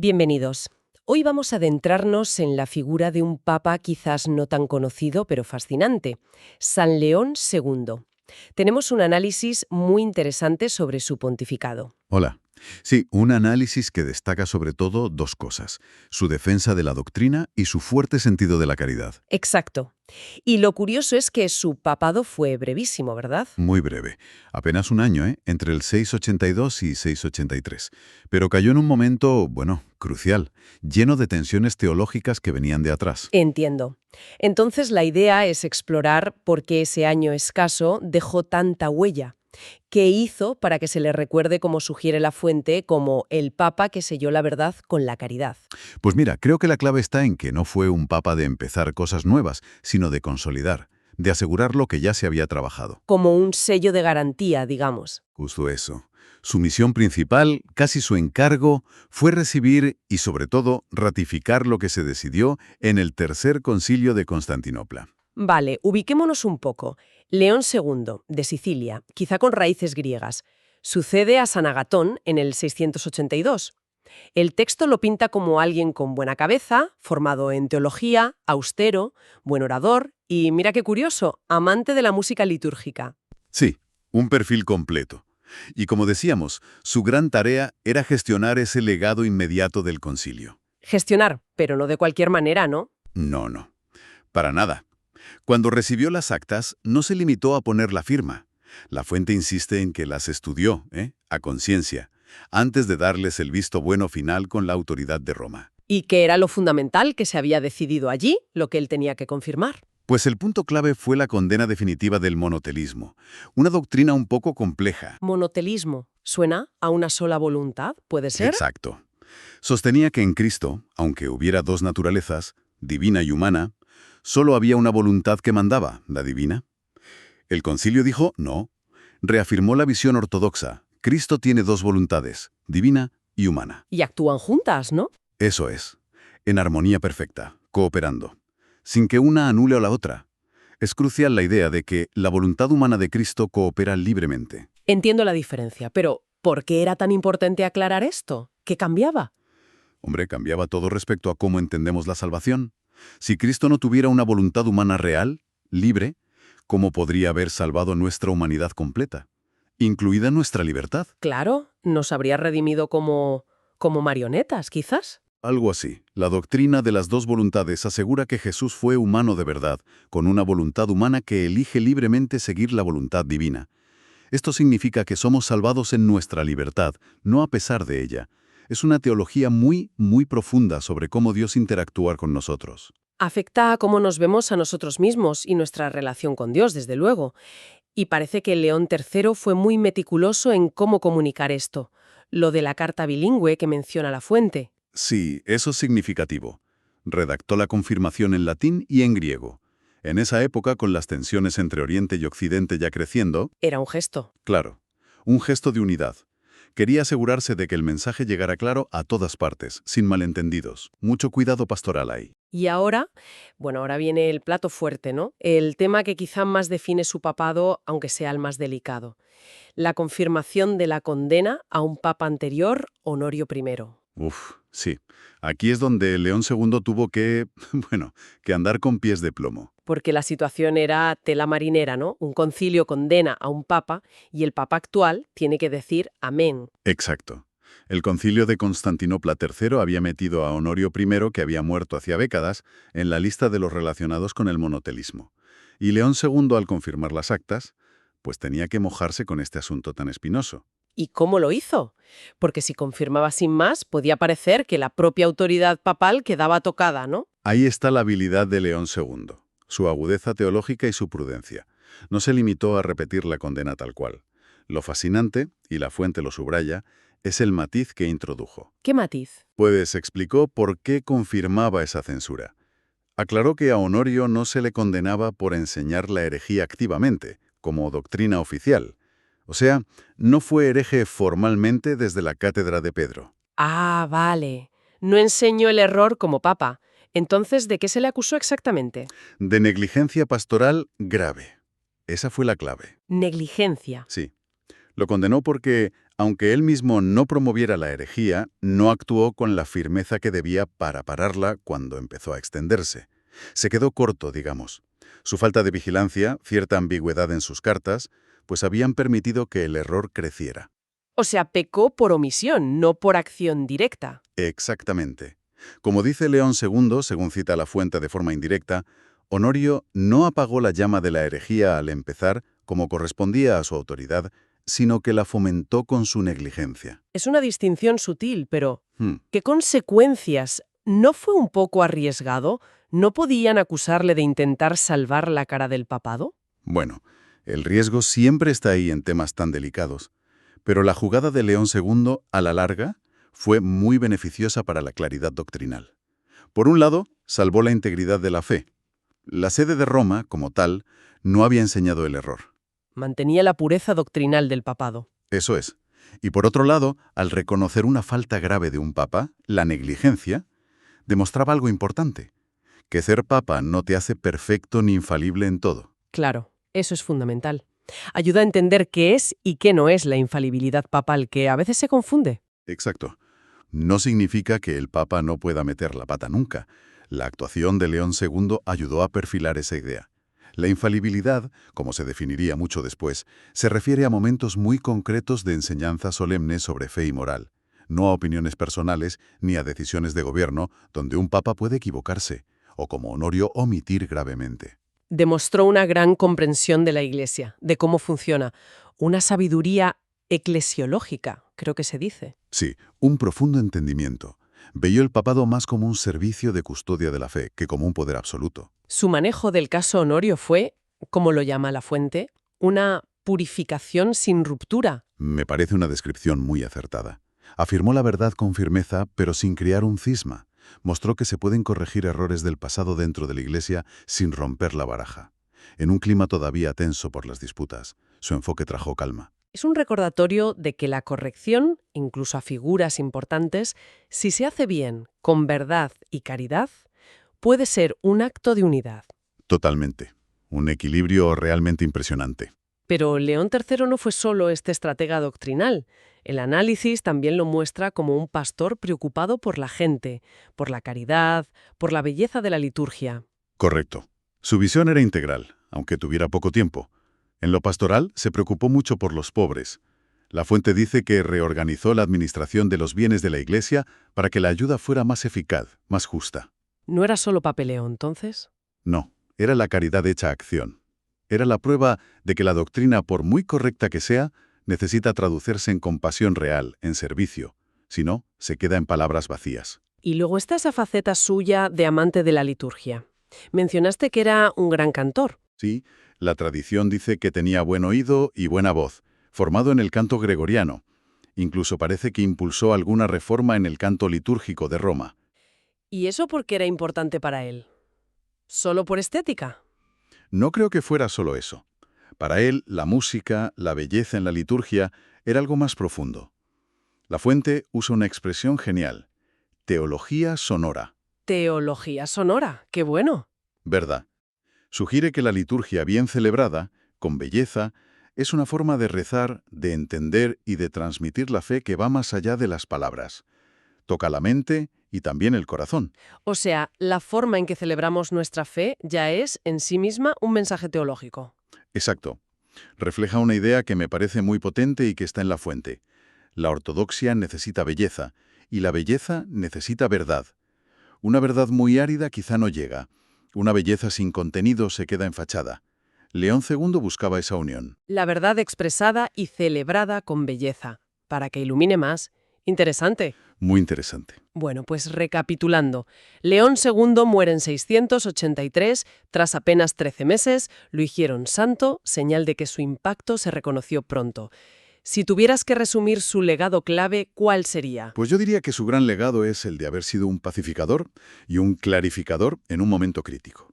Bienvenidos. Hoy vamos a adentrarnos en la figura de un papa quizás no tan conocido, pero fascinante, San León II. Tenemos un análisis muy interesante sobre su pontificado. Hola. Sí, un análisis que destaca sobre todo dos cosas: su defensa de la doctrina y su fuerte sentido de la caridad. Exacto. Y lo curioso es que su papado fue brevísimo, ¿verdad? Muy breve, apenas un año, entre el 682 y 683. Pero cayó en un momento, crucial, lleno de tensiones teológicas que venían de atrás. Entiendo. Entonces la idea es explorar por qué ese año escaso dejó tanta huella. ¿Qué hizo para que se le recuerde, como sugiere la fuente, como el papa que selló la verdad con la caridad? Pues mira, creo que la clave está en que no fue un papa de empezar cosas nuevas, sino de consolidar, de asegurar lo que ya se había trabajado. Como un sello de garantía, digamos. Justo eso. Su misión principal, casi su encargo, fue recibir y, sobre todo, ratificar lo que se decidió en el Tercer Concilio de Constantinopla. Vale, ubiquémonos un poco. León II, de Sicilia, quizá con raíces griegas, sucede a San Agatón en el 682. El texto lo pinta como alguien con buena cabeza, formado en teología, austero, buen orador y, mira qué curioso, amante de la música litúrgica. Sí, un perfil completo. Y como decíamos, su gran tarea era gestionar ese legado inmediato del concilio. Gestionar, pero no de cualquier manera, ¿no? No, para nada. Cuando recibió las actas, no se limitó a poner la firma. La fuente insiste en que las estudió, a conciencia, antes de darles el visto bueno final con la autoridad de Roma. Y que era lo fundamental que se había decidido allí, lo que él tenía que confirmar. Pues el punto clave fue la condena definitiva del monotelismo, una doctrina un poco compleja. Monotelismo. ¿Suena a una sola voluntad? ¿Puede ser? Exacto. Sostenía que en Cristo, aunque hubiera dos naturalezas, divina y humana, solo había una voluntad que mandaba, la divina. El concilio dijo no, reafirmó la visión ortodoxa: Cristo tiene dos voluntades, divina y humana. Y actúan juntas, ¿no? Eso es, en armonía perfecta, cooperando, sin que una anule a la otra. Es crucial la idea de que la voluntad humana de Cristo coopera libremente. Entiendo la diferencia, pero ¿por qué era tan importante aclarar esto? ¿Qué cambiaba? Hombre, cambiaba todo respecto a cómo entendemos la salvación. Si Cristo no tuviera una voluntad humana real, libre, ¿cómo podría haber salvado nuestra humanidad completa, incluida nuestra libertad? Claro, nos habría redimido como marionetas, quizás. Algo así. La doctrina de las dos voluntades asegura que Jesús fue humano de verdad, con una voluntad humana que elige libremente seguir la voluntad divina. Esto significa que somos salvados en nuestra libertad, no a pesar de ella. Es una teología muy profunda sobre cómo Dios interactúa con nosotros. Afecta a cómo nos vemos a nosotros mismos y nuestra relación con Dios, desde luego. Y parece que León III fue muy meticuloso en cómo comunicar esto. Lo de la carta bilingüe que menciona la fuente. Sí, eso es significativo. Redactó la confirmación en latín y en griego. En esa época, con las tensiones entre Oriente y Occidente ya creciendo, Era un gesto. claro, un gesto de unidad. Quería asegurarse de que el mensaje llegara claro a todas partes, sin malentendidos. Mucho cuidado pastoral ahí. Y ahora, bueno, ahora viene el plato fuerte, ¿no? El tema que quizá más define su papado, aunque sea el más delicado. La confirmación de la condena a un papa anterior, Honorio I. Sí. Aquí es donde León II tuvo que, que andar con pies de plomo. Porque la situación era tela marinera, ¿no? Un concilio condena a un papa y el papa actual tiene que decir amén. Exacto. El concilio de Constantinopla III había metido a Honorio I, que había muerto hacía décadas, en la lista de los relacionados con el monotelismo. Y León II, al confirmar las actas, pues tenía que mojarse con este asunto tan espinoso. ¿Y cómo lo hizo? Porque si confirmaba sin más, podía parecer que la propia autoridad papal quedaba tocada, ¿no? Ahí está la habilidad de León II, su agudeza teológica y su prudencia. No se limitó a repetir la condena tal cual. Lo fascinante, y la fuente lo subraya, es el matiz que introdujo. ¿Qué matiz? Pues explicó por qué confirmaba esa censura. Aclaró que a Honorio no se le condenaba por enseñar la herejía activamente, como doctrina oficial. O sea, no fue hereje formalmente desde la cátedra de Pedro. Ah, vale. No enseñó el error como papa. Entonces, ¿de qué se le acusó exactamente? De negligencia pastoral grave. Esa fue la clave. Negligencia. Sí. Lo condenó porque, Aunque él mismo no promoviera la herejía, no actuó con la firmeza que debía para pararla cuando empezó a extenderse. Se quedó corto, digamos. Su falta de vigilancia, cierta ambigüedad en sus cartas, pues habían permitido que el error creciera. O sea, pecó por omisión, no por acción directa. Exactamente. Como dice León II, según cita la fuente de forma indirecta, Honorio no apagó la llama de la herejía al empezar, como correspondía a su autoridad, sino que la fomentó con su negligencia. Es una distinción sutil, pero Hmm. ¿qué consecuencias? ¿No fue un poco arriesgado? ¿No podían acusarle de intentar salvar la cara del papado? Bueno, el riesgo siempre está ahí en temas tan delicados, pero la jugada de León II, a la larga, fue muy beneficiosa para la claridad doctrinal. Por un lado, salvó la integridad de la fe. La sede de Roma, como tal, no había enseñado el error. Mantenía la pureza doctrinal del papado. Eso es. Y por otro lado, al reconocer una falta grave de un papa, la negligencia, demostraba algo importante, que ser papa no te hace perfecto ni infalible en todo. Claro, eso es fundamental. Ayuda a entender qué es y qué no es la infalibilidad papal, que a veces se confunde. Exacto. No significa que el papa no pueda meter la pata nunca. La actuación de León II ayudó a perfilar esa idea. La infalibilidad, como se definiría mucho después, se refiere a momentos muy concretos de enseñanza solemne sobre fe y moral, no a opiniones personales ni a decisiones de gobierno donde un papa puede equivocarse, o como Honorio omitir gravemente. Demostró una gran comprensión de la Iglesia, de cómo funciona, una sabiduría eclesiológica, creo que se dice. Sí, un profundo entendimiento. Veía el papado más como un servicio de custodia de la fe que como un poder absoluto. Su manejo del caso Honorio fue, como lo llama la fuente, una purificación sin ruptura. Me parece una descripción muy acertada. Afirmó la verdad con firmeza, pero sin crear un cisma. Mostró que se pueden corregir errores del pasado dentro de la Iglesia sin romper la baraja. En un clima todavía tenso por las disputas, su enfoque trajo calma. Es un recordatorio de que la corrección, incluso a figuras importantes, si se hace bien, con verdad y caridad, puede ser un acto de unidad. Totalmente. Un equilibrio realmente impresionante. Pero León III no fue solo este estratega doctrinal. El análisis también lo muestra como un pastor preocupado por la gente, por la caridad, por la belleza de la liturgia. Correcto. Su visión era integral, aunque tuviera poco tiempo. En lo pastoral se preocupó mucho por los pobres. La fuente dice que reorganizó la administración de los bienes de la Iglesia para que la ayuda fuera más eficaz, más justa. ¿No era solo papeleo entonces? No, era la caridad hecha acción. Era la prueba de que la doctrina, por muy correcta que sea, necesita traducirse en compasión real, en servicio. Si no, se queda en palabras vacías. Y luego está esa faceta suya de amante de la liturgia. Mencionaste que era un gran cantor. Sí, la tradición dice que tenía buen oído y buena voz, formado en el canto gregoriano. Incluso parece que impulsó alguna reforma en el canto litúrgico de Roma. ¿Y eso por qué era importante para él? ¿Solo por estética? No creo que fuera solo eso. Para él, la música, la belleza en la liturgia, era algo más profundo. La fuente usa una expresión genial: teología sonora. Teología sonora, qué bueno. ¿Verdad? Sugiere que la liturgia bien celebrada, con belleza, es una forma de rezar, de entender y de transmitir la fe que va más allá de las palabras. Toca la mente y también el corazón. O sea, la forma en que celebramos nuestra fe ya es en sí misma un mensaje teológico. Exacto. Refleja una idea que me parece muy potente y que está en la fuente. La ortodoxia necesita belleza, y la belleza necesita verdad. Una verdad muy árida quizá no llega. Una belleza sin contenido se queda en fachada. León II buscaba esa unión. La verdad expresada y celebrada con belleza, para que ilumine más. Interesante. Muy interesante. Bueno, pues recapitulando. León II muere en 683, tras apenas 13 meses, lo hicieron santo, señal de que su impacto se reconoció pronto. Si tuvieras que resumir su legado clave, ¿cuál sería? Pues yo diría que su gran legado es el de haber sido un pacificador y un clarificador en un momento crítico.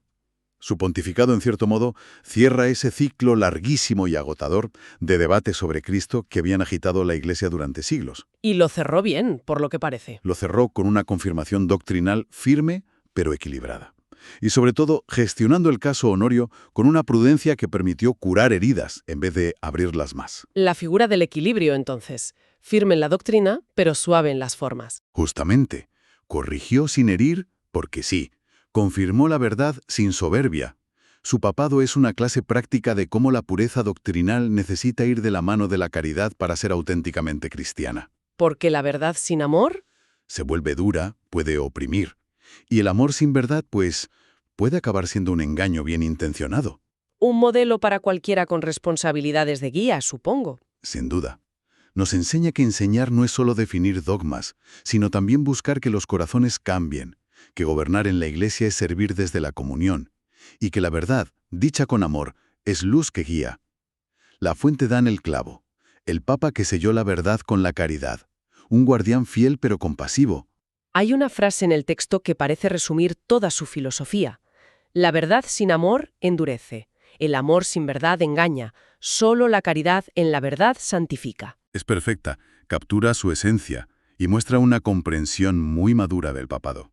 Su pontificado, en cierto modo, cierra ese ciclo larguísimo y agotador de debate sobre Cristo que habían agitado la Iglesia durante siglos. Y lo cerró bien, por lo que parece. Lo cerró con una confirmación doctrinal firme, pero equilibrada. Y sobre todo, gestionando el caso Honorio con una prudencia que permitió curar heridas en vez de abrirlas más. La figura del equilibrio, entonces. firme en la doctrina, pero suave en las formas. Justamente, corrigió sin herir, porque sí, confirmó la verdad sin soberbia. Su papado es una clase práctica de cómo la pureza doctrinal necesita ir de la mano de la caridad para ser auténticamente cristiana. Porque la verdad sin amor, Se vuelve dura, puede oprimir. Y el amor sin verdad, pues, puede acabar siendo un engaño bien intencionado. un modelo para cualquiera con responsabilidades de guía, supongo. Sin duda. Nos enseña que enseñar no es solo definir dogmas, sino también buscar que los corazones cambien, que gobernar en la Iglesia es servir desde la comunión, y que la verdad, dicha con amor, es luz que guía. La fuente da en el clavo, el Papa que selló la verdad con la caridad, un guardián fiel pero compasivo. Hay una frase en el texto que parece resumir toda su filosofía. La verdad sin amor endurece. El amor sin verdad engaña. Solo la caridad en la verdad santifica. Es perfecta, captura su esencia y muestra una comprensión muy madura del papado.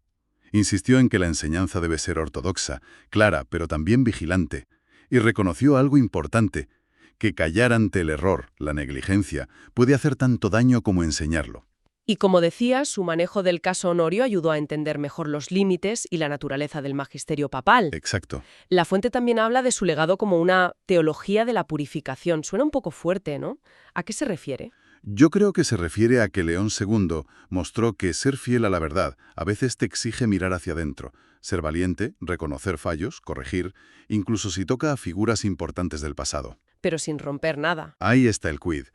Insistió en que la enseñanza debe ser ortodoxa, clara, pero también vigilante, y reconoció algo importante, que callar ante el error, la negligencia, puede hacer tanto daño como enseñarlo. Y como decía, su manejo del caso Honorio ayudó a entender mejor los límites y la naturaleza del magisterio papal. Exacto. La fuente también habla de su legado como una teología de la purificación. Suena un poco fuerte, ¿no? ¿A qué se refiere? Yo creo que se refiere a que León II mostró que ser fiel a la verdad a veces te exige mirar hacia adentro, ser valiente, reconocer fallos, corregir, incluso si toca a figuras importantes del pasado. Pero sin romper nada. Ahí está el quid.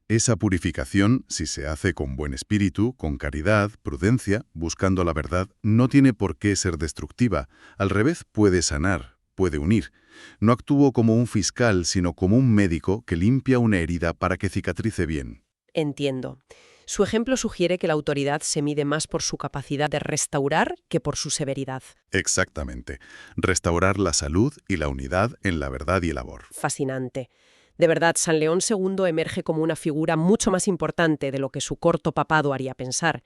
Esa purificación, si se hace con buen espíritu, con caridad, prudencia, buscando la verdad, no tiene por qué ser destructiva. Al revés, puede sanar, puede unir. No actúo como un fiscal, sino como un médico que limpia una herida para que cicatrice bien. Entiendo. Su ejemplo sugiere que la autoridad se mide más por su capacidad de restaurar que por su severidad. Exactamente. Restaurar la salud y la unidad en la verdad y el amor. Fascinante. De verdad, San León II emerge como una figura mucho más importante de lo que su corto papado haría pensar.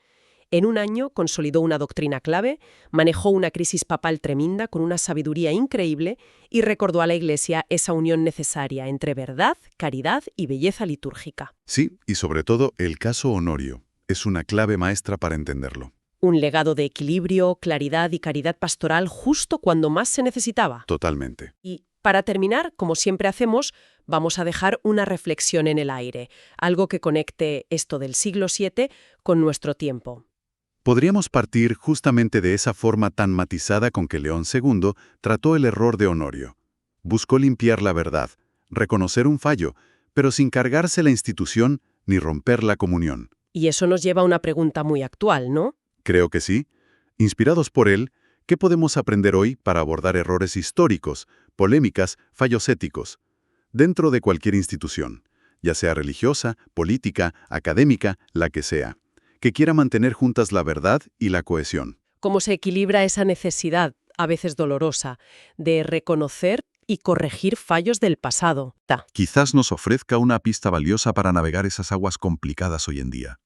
En un año consolidó una doctrina clave, manejó una crisis papal tremenda con una sabiduría increíble y recordó a la Iglesia esa unión necesaria entre verdad, caridad y belleza litúrgica. Sí, y sobre todo el caso Honorio. Es una clave maestra para entenderlo. Un legado de equilibrio, claridad y caridad pastoral justo cuando más se necesitaba. Totalmente. Y para terminar, como siempre hacemos, vamos a dejar una reflexión en el aire, algo que conecte esto del siglo VII con nuestro tiempo. Podríamos partir justamente de esa forma tan matizada con que León II trató el error de Honorio. Buscó limpiar la verdad, reconocer un fallo, pero sin cargarse la institución ni romper la comunión. Y eso nos lleva a una pregunta muy actual, ¿no? Creo que sí. Inspirados por él, ¿qué podemos aprender hoy para abordar errores históricos, polémicas, fallos éticos, dentro de cualquier institución, ya sea religiosa, política, académica, la que sea, que quiera mantener juntas la verdad y la cohesión? ¿Cómo se equilibra esa necesidad, a veces dolorosa, de reconocer y corregir fallos del pasado? Quizás nos ofrezca una pista valiosa para navegar esas aguas complicadas hoy en día.